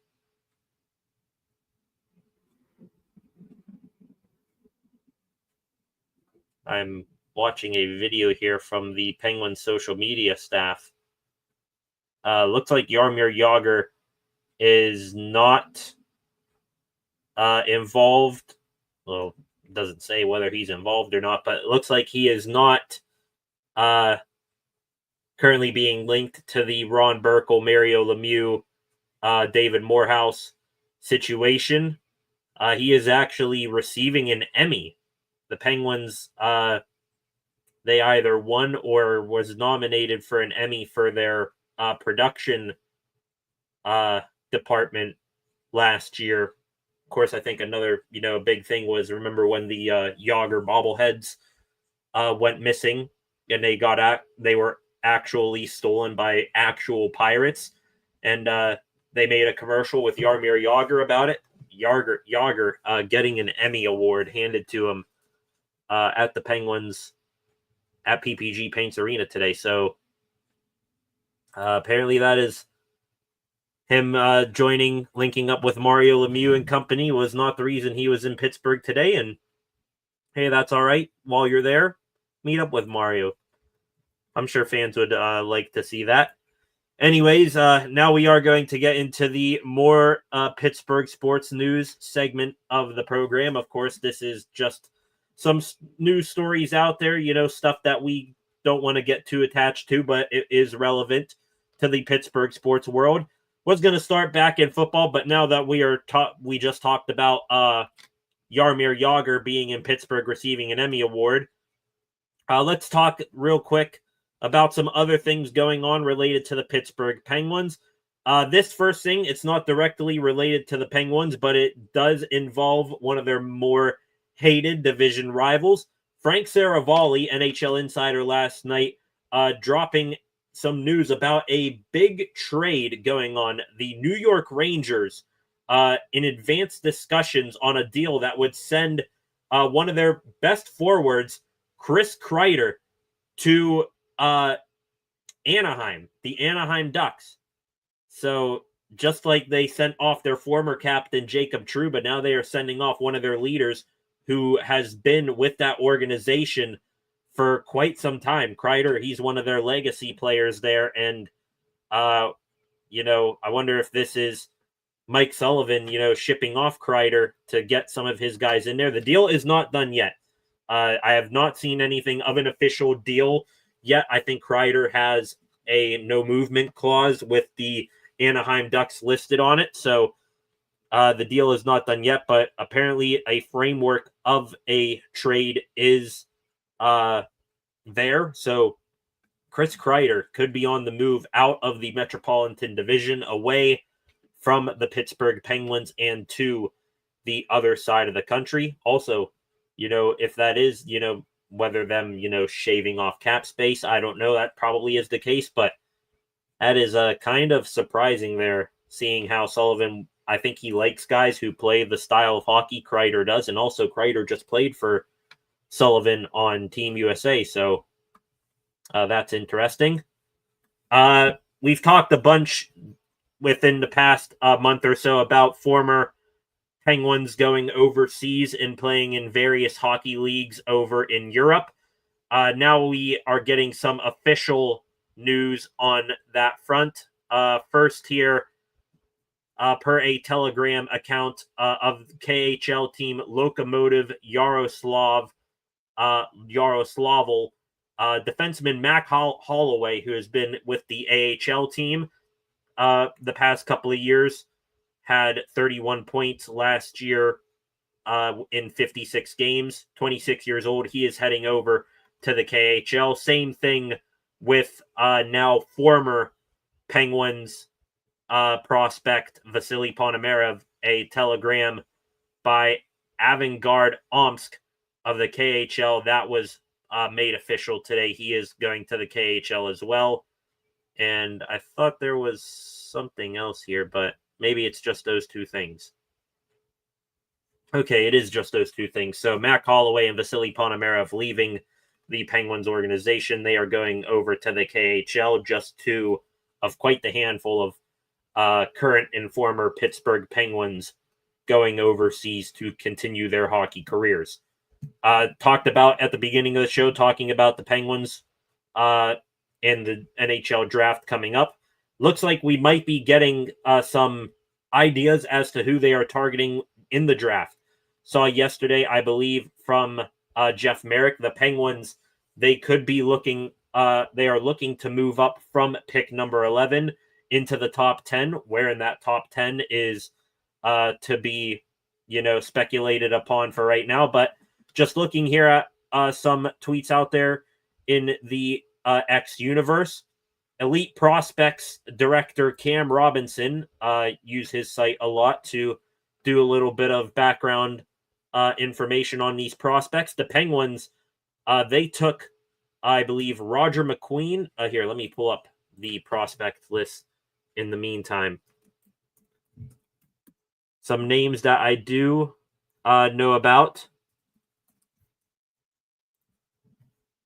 I'm watching a video here from the Penguins social media staff. Looks like Jaromir Jagr is not involved. Well, it doesn't say whether he's involved or not, but it looks like he is not currently being linked to the Ron Burkle, Mario Lemieux, David Morehouse situation. He is actually receiving an Emmy. The Penguins, they either won or was nominated for an Emmy for their production department last year. Of course, I think another, big thing was, remember when the Jagr bobbleheads went missing and they were actually stolen by actual pirates, and they made a commercial with Jaromir Jagr about it. Jagr getting an Emmy award handed to him at the Penguins at PPG Paints Arena today. So apparently that is him linking up with Mario Lemieux and company was not the reason he was in Pittsburgh today. And hey, that's all right. While you're there, meet up with Mario. I'm sure fans would like to see that. Anyways, now we are going to get into the more Pittsburgh sports news segment of the program. Of course, this is just some news stories out there, stuff that we don't want to get too attached to, but it is relevant to the Pittsburgh sports world. Was going to start back in football, but now that we just talked about Jaromir Jagr being in Pittsburgh receiving an Emmy award, let's talk real quick about some other things going on related to the Pittsburgh Penguins. This first thing, it's not directly related to the Penguins, but it does involve one of their more hated division rivals. Frank Saravalli, NHL insider last night, dropping some news about a big trade going on. The New York Rangers in advanced discussions on a deal that would send one of their best forwards, Chris Kreider, to Anaheim, the Anaheim Ducks. So just like they sent off their former captain, Jacob Trouba, now they are sending off one of their leaders, who has been with that organization for quite some time. Kreider, he's one of their legacy players there. And, you know, I wonder if this is Mike Sullivan, you know, shipping off Kreider to get some of his guys in there. The deal is not done yet. I have not seen anything of an official deal yet. I think Kreider has a no movement clause with the Anaheim Ducks listed on it. So the deal is not done yet, but apparently a framework of a trade is there. So Chris Kreider could be on the move out of the Metropolitan Division away from the Pittsburgh Penguins and to the other side of the country. Also, you know, if that is, you know, whether them, you know, shaving off cap space, I don't know. That probably is the case, but that is kind of surprising there, seeing how Sullivan, I think he likes guys who play the style of hockey Kreider does, and also Kreider just played for Sullivan on Team USA, so that's interesting. We've talked a bunch within the past month or so about former Penguins going overseas and playing in various hockey leagues over in Europe. Now we are getting some official news on that front. First here, per a Telegram account of KHL team Lokomotiv Yaroslavl, defenseman Mac Holloway, who has been with the AHL team the past couple of years, had 31 points last year in 56 games, 26 years old. He is heading over to the KHL. Same thing with now former Penguins prospect Vasily Ponomarev, a telegram by Avangard Omsk of the KHL. That was made official today. He is going to the KHL as well. And I thought there was something else here, but maybe it's just those two things. Okay, it is just those two things. So Mac Holloway and Vasily Ponomarev leaving the Penguins organization. They are going over to the KHL, just two of quite the handful of current and former Pittsburgh Penguins going overseas to continue their hockey careers. Talked about at the beginning of the show, talking about the Penguins and the NHL draft coming up. Looks like we might be getting some ideas as to who they are targeting in the draft. Saw yesterday, I believe, from Jeff Merrick, the Penguins, they could be looking, they are looking to move up from pick number 11 into the top 10, where in that top 10 is to be, you know, speculated upon for right now. But just looking here at some tweets out there in the X universe, Elite Prospects director Cam Robinson used his site a lot to do a little bit of background information on these prospects. The Penguins, they took, I believe, Roger McQueen. Here, let me pull up the prospect list in the meantime. Some names that I do know about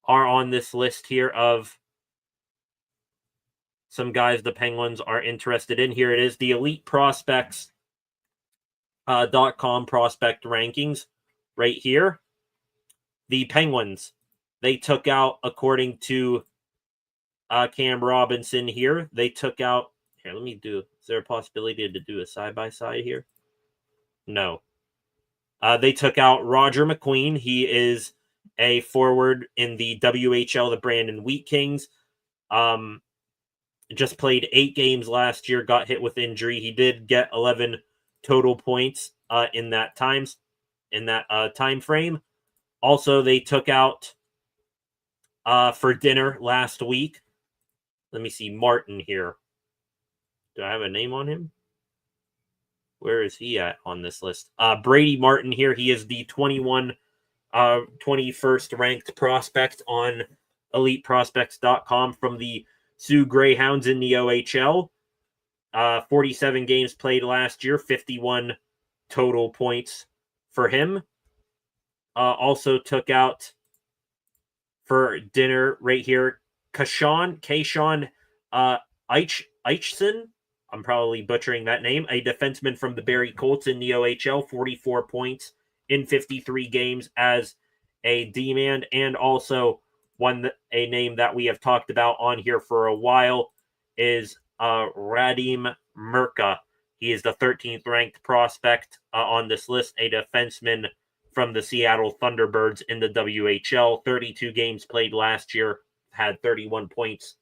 are on this list here of some guys the Penguins are interested in. Here it is, the Elite Prospects .com prospect rankings right here. The Penguins, they took out, according to Cam Robinson here, they took out, here, let me do, is there a possibility to do a side-by-side here? No. They took out Roger McQueen. He is a forward in the WHL, the Brandon Wheat Kings. Just played 8 games last year, got hit with injury. He did get 11 total points in that time frame. Also, they took out for dinner last week. Let me see, Martin here. Do I have a name on him? Where is he at on this list? Brady Martin here. He is the 21st ranked prospect on EliteProspects.com from the Sioux Greyhounds in the OHL. 47 games played last year, 51 total points for him. Also took out for dinner right here, Kayshawn Eichson. I'm probably butchering that name. A defenseman from the Barrie Colts in the OHL, 44 points in 53 games as a D-man, and also a name that we have talked about on here for a while is Radim Mrka. He is the 13th ranked prospect on this list, a defenseman from the Seattle Thunderbirds in the WHL. 32 games played last year, had 31 points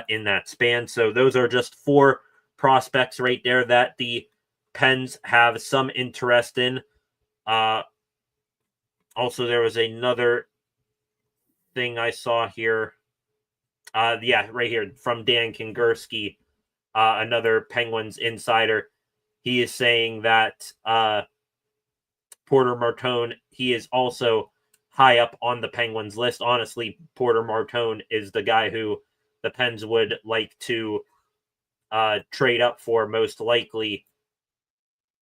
in that span. So those are just 4 prospects right there that the Pens have some interest in. Also, there was another thing I saw here. Right here from Dan Kingerski, another Penguins insider. He is saying that Porter Martone, he is also high up on the Penguins list. Honestly, Porter Martone is the guy who the Pens would like to trade up for most likely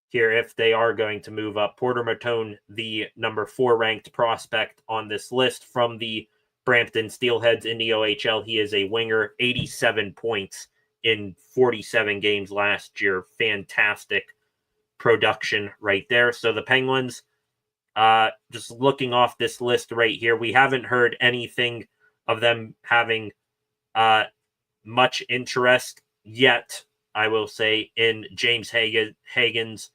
here if they are going to move up. Porter Martone, the number 4 ranked prospect on this list from the Brampton Steelheads in the OHL. He is a winger, 87 points in 47 games last year. Fantastic production right there. So the Penguins, just looking off this list right here, we haven't heard anything of them having much interest yet, I will say, in James Hagen's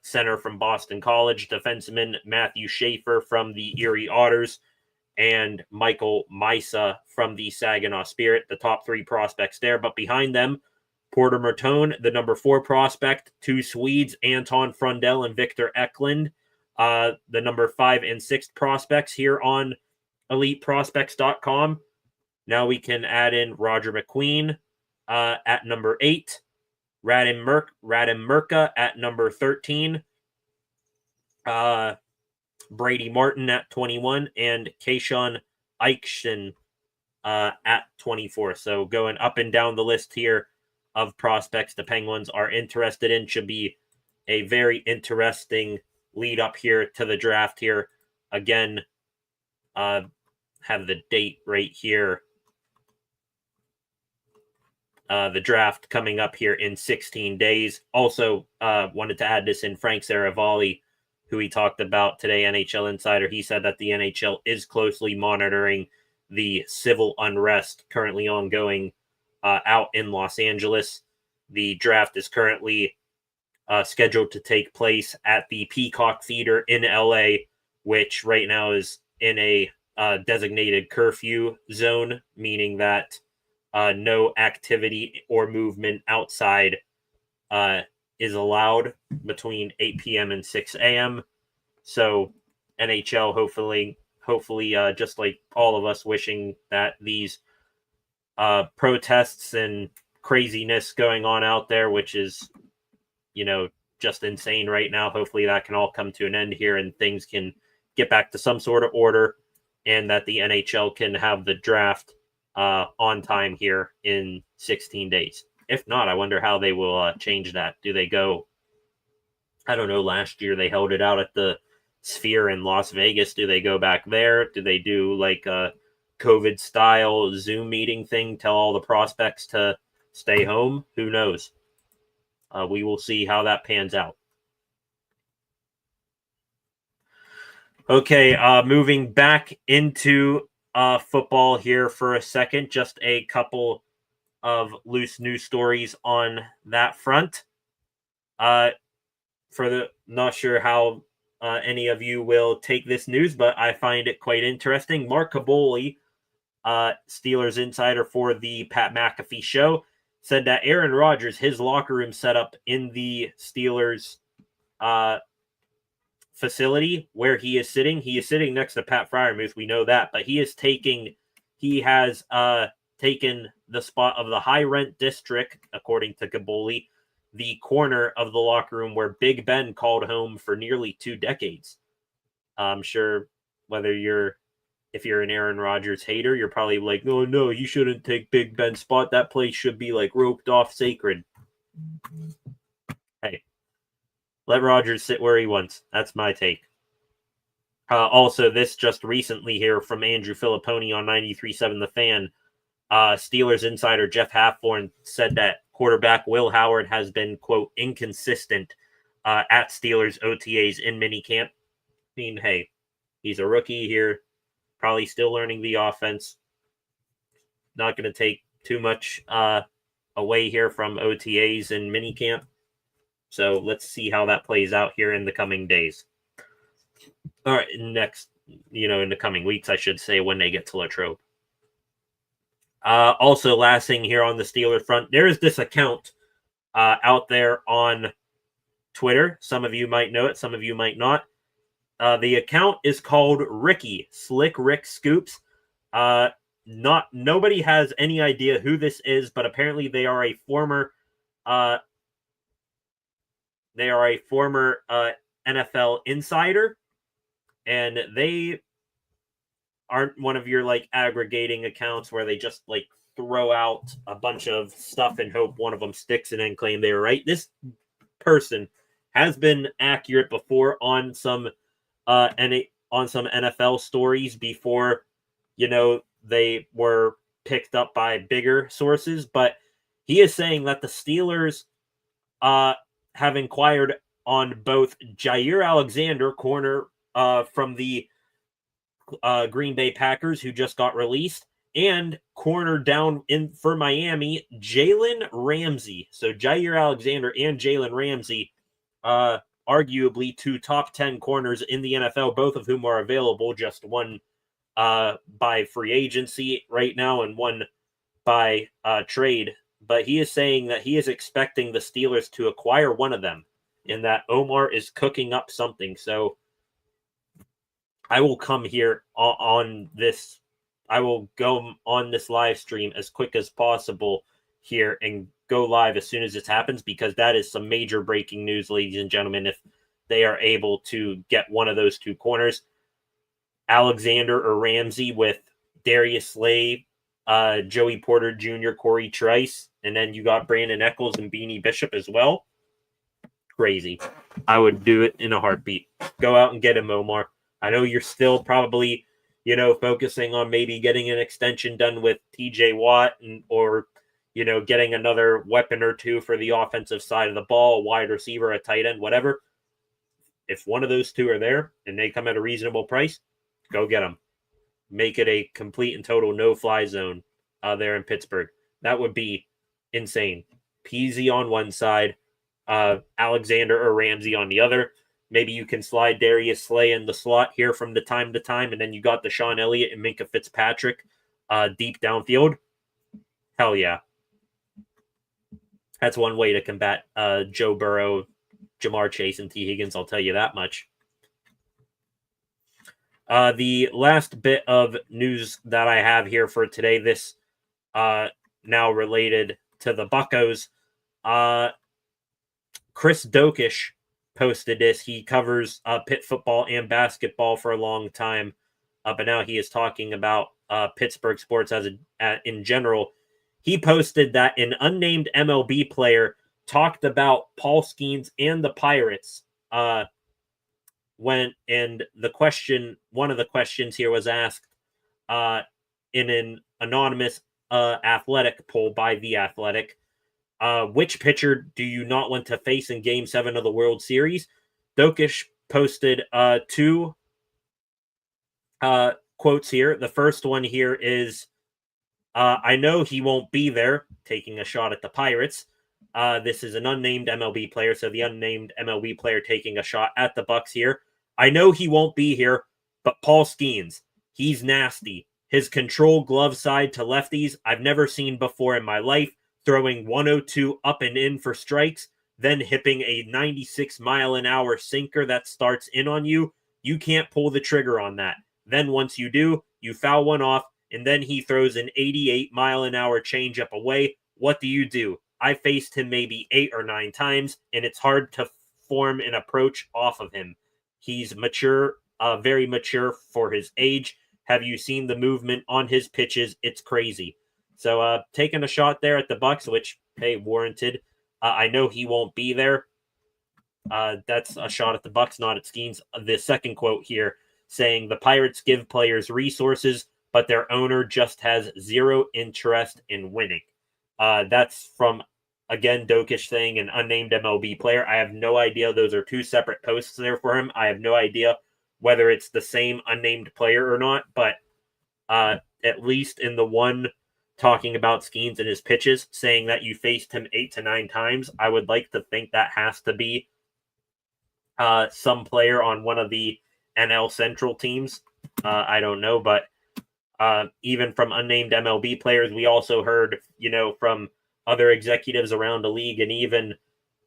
center from Boston College, defenseman Matthew Schaefer from the Erie Otters, and Michael Misa from the Saginaw Spirit, the top 3 prospects there. But behind them, Porter Martone, the number 4 prospect, 2 Swedes, Anton Frundell and Victor Eklund, the number 5 and 6 prospects here on EliteProspects.com. Now we can add in Roger McQueen at number 8, Radim Mrka at number 13, Brady Martin at 21, and Kayshawn Eichsen at 24. So going up and down the list here of prospects the Penguins are interested in. Should be a very interesting lead up here to the draft here. Again, have the date right here. The draft coming up here in 16 days. Also, wanted to add this in. Frank Saravalli, who we talked about today, NHL Insider, he said that the NHL is closely monitoring the civil unrest currently ongoing out in Los Angeles. The draft is currently scheduled to take place at the Peacock Theater in LA, which right now is in a designated curfew zone, meaning that no activity or movement outside is allowed between 8 p.m. and 6 a.m. So NHL, hopefully, just like all of us wishing that these protests and craziness going on out there, which is, just insane right now. Hopefully that can all come to an end here and things can get back to some sort of order, and that the NHL can have the draft on time here in 16 days. If not, I wonder how they will change that. Do they go, I don't know, last year they held it out at the Sphere in Las Vegas. Do they go back there? Do they do like a COVID style Zoom meeting thing, tell all the prospects to stay home? Who knows? We will see how that pans out. Okay, moving back into football here for a second. Just a couple of loose news stories on that front. Not sure how any of you will take this news, but I find it quite interesting. Mark Caboli, Steelers insider for the Pat McAfee show, said that Aaron Rodgers, his locker room setup in the Steelers facility where he is sitting next to Pat Freiermuth. We know that, but he has taken the spot of the high rent district, according to Caboli, the corner of the locker room where Big Ben called home for nearly 2 decades. I'm sure if you're an Aaron Rodgers hater, you're probably like, oh no, you shouldn't take Big Ben's spot. That place should be like roped off sacred. Hey, let Rodgers sit where he wants. That's my take. Also, this just recently here from Andrew Filipponi on 93.7 The Fan. Steelers insider Jeff Halfborn said that quarterback Will Howard has been, quote, inconsistent at Steelers OTAs in minicamp. I mean, hey, he's a rookie here, probably still learning the offense. Not going to take too much away here from OTAs and minicamp. So let's see how that plays out here in the coming days. All right, next, in the coming weeks, I should say, when they get to Latrobe. Also, last thing here on the Steelers front, there is this account out there on Twitter. Some of you might know it, some of you might not. The account is called Ricky, Slick Rick Scoops. Nobody has any idea who this is, but apparently they are a former NFL insider, and they aren't one of your like aggregating accounts where they just like throw out a bunch of stuff and hope one of them sticks and then claim they were right. This person has been accurate before on some NFL stories before, they were picked up by bigger sources, but he is saying that the Steelers have inquired on both Jair Alexander, corner from the Green Bay Packers, who just got released, and corner down in for Miami, Jalen Ramsey. So Jair Alexander and Jalen Ramsey, arguably two top 10 corners in the NFL, both of whom are available, just one by free agency right now and one by trade. But he is saying that he is expecting the Steelers to acquire one of them, and that Omar is cooking up something. So I will come here on this. I will go on this live stream as quick as possible here and go live as soon as this happens, because that is some major breaking news, ladies and gentlemen, if they are able to get one of those two corners, Alexander or Ramsey, with Darius Slay, Joey Porter Jr., Corey Trice, and then you got Brandon Eccles and Beanie Bishop as well. Crazy. I would do it in a heartbeat. Go out and get him, Omar. I know you're still probably, focusing on maybe getting an extension done with TJ Watt or getting another weapon or two for the offensive side of the ball, a wide receiver, a tight end, whatever. If one of those two are there and they come at a reasonable price, go get them. Make it a complete and total no-fly zone there in Pittsburgh. That would be insane. Peasy on one side, Alexander or Ramsey on the other. Maybe you can slide Darius Slay in the slot here from the time to time, and then you got Deshaun Elliott and Minkah Fitzpatrick deep downfield. Hell yeah. That's one way to combat Joe Burrow, Jamar Chase, and T. Higgins, I'll tell you that much. The last bit of news that I have here for today, this now related to the Buccos. Chris Dokish posted this. He covers Pitt football and basketball for a long time, but now he is talking about Pittsburgh sports in general. He posted that an unnamed MLB player talked about Paul Skeens and the Pirates one of the questions here was asked in an anonymous athletic poll by The Athletic. Which pitcher do you not want to face in Game 7 of the World Series? Dokish posted two quotes here. The first one here is, I know he won't be there, taking a shot at the Pirates. This is an unnamed MLB player, so the unnamed MLB player taking a shot at the Bucks here. I know he won't be here, but Paul Skeens, he's nasty. His control glove side to lefties, I've never seen before in my life. Throwing 102 up and in for strikes, then hipping a 96-mile-an-hour sinker that starts in on you. You can't pull the trigger on that. Then once you do, you foul one off, and then he throws an 88-mile-an-hour changeup away. What do? I faced him maybe 8 or 9 times, and it's hard to form an approach off of him. He's mature, very mature for his age. Have you seen the movement on his pitches? It's crazy. So taking a shot there at the Bucks, which, hey, warranted. I know he won't be there. That's a shot at the Bucks, not at Skeens. The second quote here saying the Pirates give players resources, but their owner just has zero interest in winning. That's from Again, Dokish saying an unnamed MLB player. I have no idea. Those are two separate posts there for him. I have no idea whether it's the same unnamed player or not, but at least in the one talking about Skeens and his pitches, saying that you faced him 8 to 9 times, I would like to think that has to be some player on one of the NL Central teams. I don't know, but even from unnamed MLB players, we also heard, from other executives around the league, and even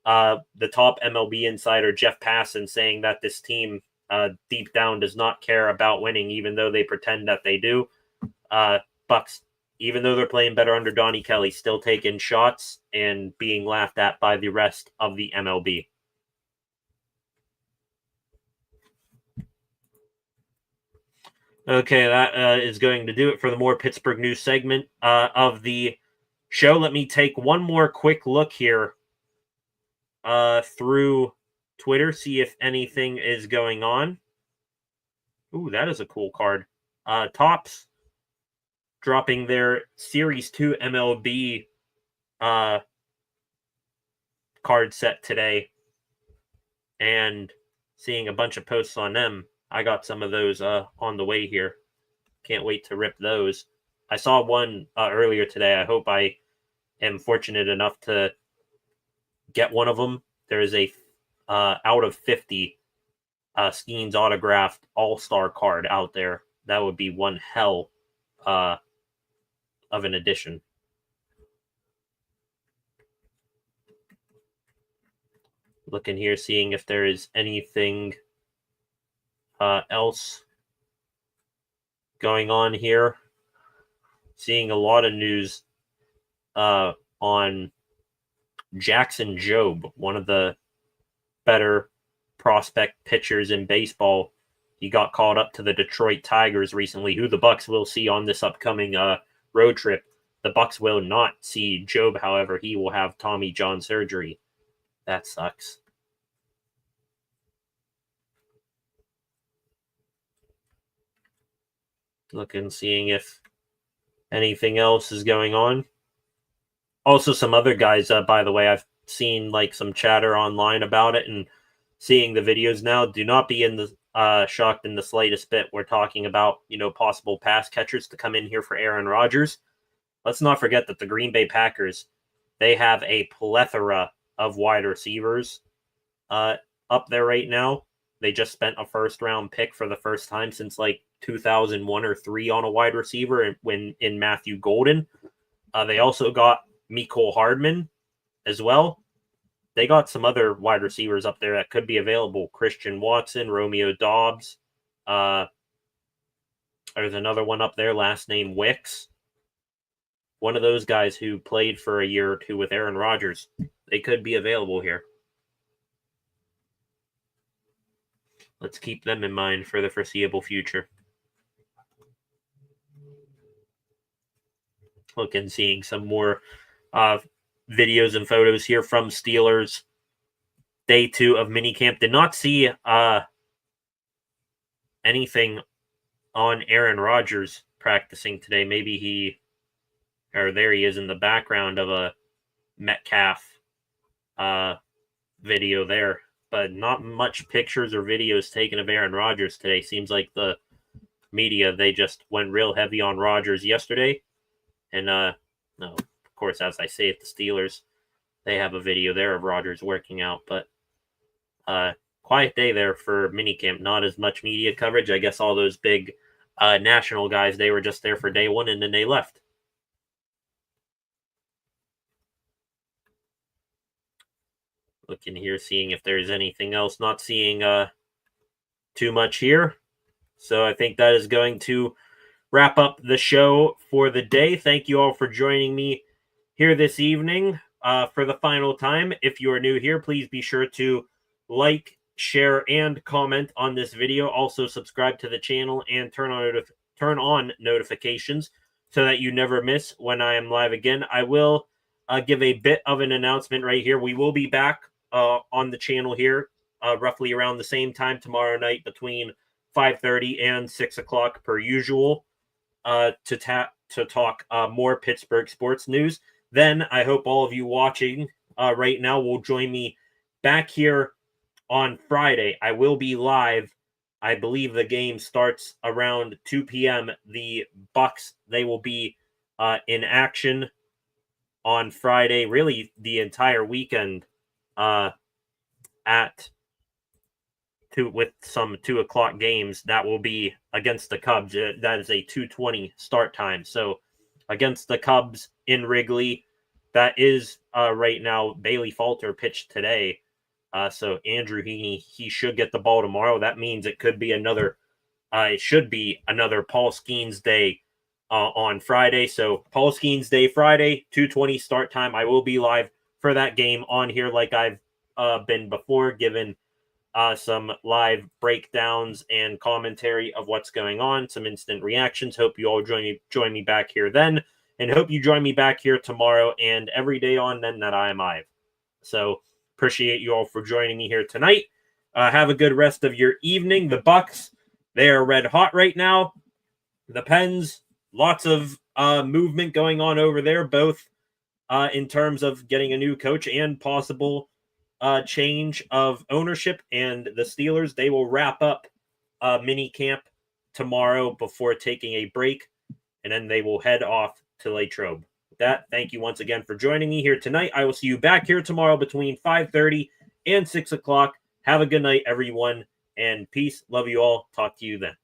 the top MLB insider, Jeff Passan, saying that this team deep down does not care about winning, even though they pretend that they do. Bucks, even though they're playing better under Donnie Kelly, still taking shots and being laughed at by the rest of the MLB. Okay, that is going to do it for the more Pittsburgh news segment of the show. Let me take one more quick look here through Twitter, see if anything is going on. Ooh, that is a cool card. Topps dropping their Series 2 MLB card set today, and seeing a bunch of posts on them. I got some of those on the way here. Can't wait to rip those. I saw one earlier today. I hope I am fortunate enough to get one of them. There is a out of 50 Skeens autographed all-star card out there. That would be one hell of an addition. Looking here, seeing if there is anything else going on here. Seeing a lot of news on Jackson Jobe, one of the better prospect pitchers in baseball. He got called up to the Detroit Tigers recently, who the Bucks will see on this upcoming road trip. The Bucks will not see Jobe, however. He will have Tommy John surgery. That sucks. Looking, seeing if anything else is going on. Also, some other guys, by the way, I've seen some chatter online about it and seeing the videos now. Do not be in the shocked in the slightest bit. We're talking about, possible pass catchers to come in here for Aaron Rodgers. Let's not forget that the Green Bay Packers, they have a plethora of wide receivers up there right now. They just spent a first-round pick for the first time since 2001 or 3 on a wide receiver when in Matthew Golden. They also got Mecole Hardman as well. They got some other wide receivers up there that could be available. Christian Watson, Romeo Doubs. There's another one up there, last name Wicks. One of those guys who played for a year or two with Aaron Rodgers. They could be available here. Let's keep them in mind for the foreseeable future. Looking, seeing some more videos and photos here from Steelers day 2 of minicamp. Did not see anything on Aaron Rodgers practicing today. Maybe there he is in the background of a Metcalf video there, but not much pictures or videos taken of Aaron Rodgers today. Seems like the media, they just went real heavy on Rodgers yesterday. And no, of course, as I say, at the Steelers, they have a video there of Rodgers working out. But quiet day there for minicamp. Not as much media coverage. I guess all those big national guys, they were just there for day 1 and then they left. Looking here, seeing if there's anything else. Not seeing too much here. So I think that is going to wrap up the show for the day. Thank you all for joining me here this evening for the final time. If you are new here, please be sure to like, share, and comment on this video. Also, subscribe to the channel and turn on notifications so that you never miss when I am live again. I will give a bit of an announcement right here. We will be back on the channel here roughly around the same time tomorrow night between 5:30 and 6 o'clock per usual to talk more Pittsburgh sports news. then I hope all of you watching right now will join me back here on Friday. I will be live. I believe the game starts around 2 p.m. The Bucks, they will be in action on Friday, really the entire weekend with some 2 o'clock games that will be against the Cubs. That is a 2:20 start time. So against the Cubs in Wrigley, that is right now. Bailey Falter pitched today. So Andrew Heaney, he should get the ball tomorrow. That means it could be another. It should be another Paul Skeens Day on Friday. So Paul Skeens Day Friday, 2:20 start time. I will be live for that game on here, like I've been before, given some live breakdowns and commentary of what's going on, some instant reactions. Hope you all join me back here then, and hope you join me back here tomorrow and every day on then that I am live. So appreciate you all for joining me here tonight. Have a good rest of your evening. The Bucks, they are red hot right now. The Pens, lots of movement going on over there, both in terms of getting a new coach and possible change of ownership. And the Steelers, they will wrap up minicamp tomorrow before taking a break, and then they will head off to Latrobe. With that, thank you once again for joining me here tonight. I will see you back here tomorrow between 5:30 and 6 o'clock. Have a good night, everyone, and peace. Love you all. Talk to you then.